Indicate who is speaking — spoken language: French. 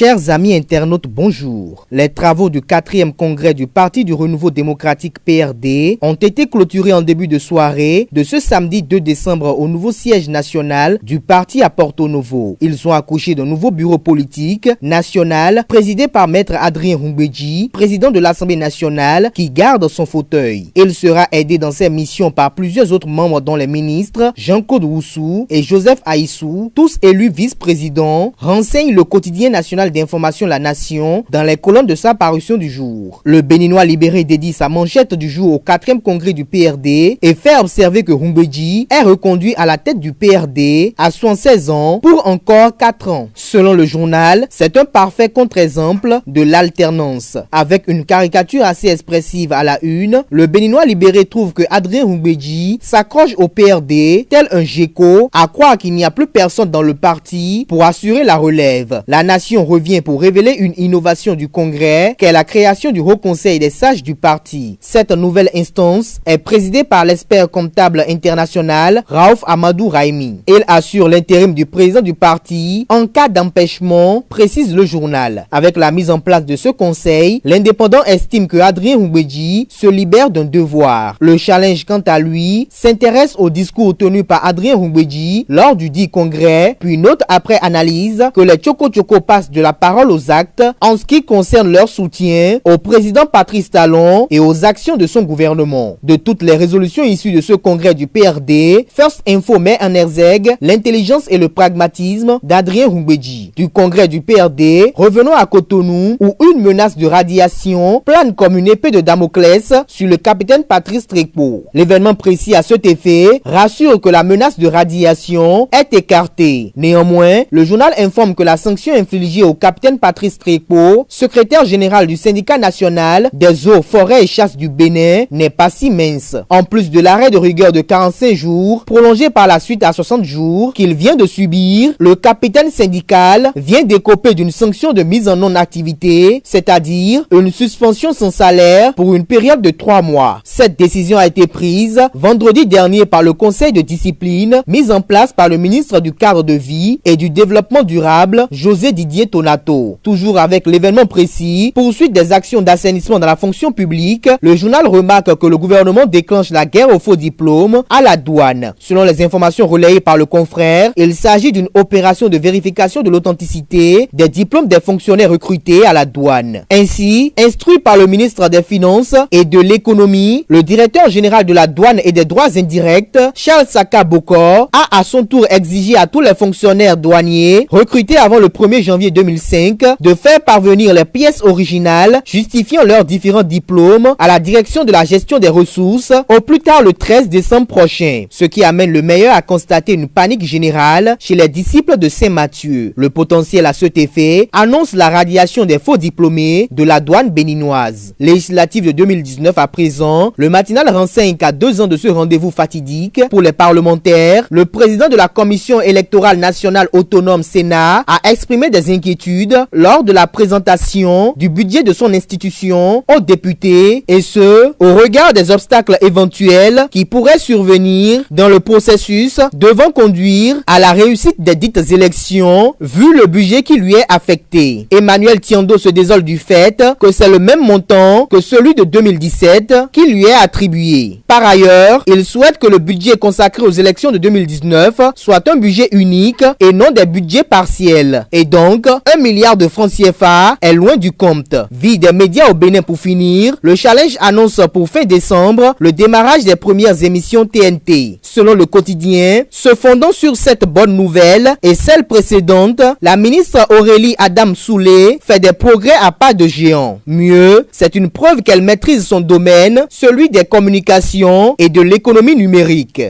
Speaker 1: Chers amis internautes, bonjour. Les travaux du 4e congrès du Parti du Renouveau démocratique PRD ont été clôturés en début de soirée de ce samedi 2 décembre au nouveau siège national du parti à Porto Novo. Ils ont accouché d'un nouveau bureau politique national présidé par Maître Adrien Humbedji, président de l'Assemblée nationale, qui garde son fauteuil. Il sera aidé dans ses missions par plusieurs autres membres dont les ministres Jean-Claude Roussou et Joseph Aïssou, tous élus vice-présidents, renseigne le quotidien national d'information La Nation dans les colonnes de sa parution du jour. Le Béninois libéré dédie sa manchette du jour au 4e congrès du PRD et fait observer que Humbedji est reconduit à la tête du PRD à 76 ans pour encore 4 ans. Selon le journal, c'est un parfait contre-exemple de l'alternance. Avec une caricature assez expressive à la une, le Béninois libéré trouve que Adrien Humbedji s'accroche au PRD tel un gecko, à croire qu'il n'y a plus personne dans le parti pour assurer la relève. La Nation revient pour révéler une innovation du Congrès qu'est la création du Haut Conseil des sages du parti. Cette nouvelle instance est présidée par l'expert comptable international Raouf Amadou Raimi. Il assure l'intérim du président du parti en cas d'empêchement, précise le journal. Avec la mise en place de ce conseil, l'indépendant estime que Adrien Humbedji se libère d'un devoir. Le challenge, quant à lui, s'intéresse au discours tenu par Adrien Humbedji lors du dit congrès, puis note après analyse que les Tchoko-Tchoko passent de la parole aux actes en ce qui concerne leur soutien au président Patrice Talon et aux actions de son gouvernement. De toutes les résolutions issues de ce congrès du PRD, First Info met en exergue l'intelligence et le pragmatisme d'Adrien Humbedji. Du congrès du PRD, revenons à Cotonou où une menace de radiation plane comme une épée de Damoclès sur le capitaine Patrice Trekpo. L'événement précis à cet effet rassure que la menace de radiation est écartée. Néanmoins, le journal informe que la sanction infligée au capitaine Patrice Trekpo, secrétaire général du syndicat national des eaux, forêts et chasses du Bénin, n'est pas si mince. En plus de l'arrêt de rigueur de 45 jours, prolongé par la suite à 60 jours qu'il vient de subir, le capitaine syndical vient d'écoper d'une sanction de mise en non-activité, c'est-à-dire une suspension sans salaire pour une période de 3 mois. Cette décision a été prise vendredi dernier par le conseil de discipline mis en place par le ministre du cadre de vie et du développement durable, José Didier Tonato. Toujours avec l'événement précis, poursuite des actions d'assainissement dans la fonction publique, le journal remarque que le gouvernement déclenche la guerre aux faux diplômes à la douane. Selon les informations relayées par le confrère, il s'agit d'une opération de vérification de l'authenticité des diplômes des fonctionnaires recrutés à la douane. Ainsi, instruit par le ministre des Finances et de l'Économie, le directeur général de la douane et des droits indirects, Charles Saka Bokor, a à son tour exigé à tous les fonctionnaires douaniers recrutés avant le 1er janvier 2005 de faire parvenir les pièces originales justifiant leurs différents diplômes à la direction de la gestion des ressources au plus tard le 13 décembre prochain, ce qui amène le meilleur à constater une panique générale chez les disciples de Saint-Mathieu. Le potentiel à cet effet annonce la radiation des faux diplômés de la douane béninoise. Législative de 2019 à présent, le matinal renseigne qu'à 2 ans de ce rendez-vous fatidique pour les parlementaires, le président de la Commission électorale nationale autonome Sénat a exprimé des inquiétudes lors de la présentation du budget de son institution aux députés, et ce, au regard des obstacles éventuels qui pourraient survenir dans le processus devant conduire à la réussite des dites élections, vu le budget qui lui est affecté. Emmanuel Tiando se désole du fait que c'est le même montant que celui de 2017 qui lui est attribué. Par ailleurs, il souhaite que le budget consacré aux élections de 2019 soit un budget unique et non des budgets partiels. Et donc, 1 milliard de francs CFA est loin du compte. Vie des médias au Bénin pour finir, le challenge annonce pour fin décembre le démarrage des premières émissions TNT. Selon le quotidien, se fondant sur cette bonne nouvelle et celle précédente, la ministre Aurélie Adam Soulé fait des progrès à pas de géant. Mieux, c'est une preuve qu'elle maîtrise son domaine, celui des communications et de l'économie numérique.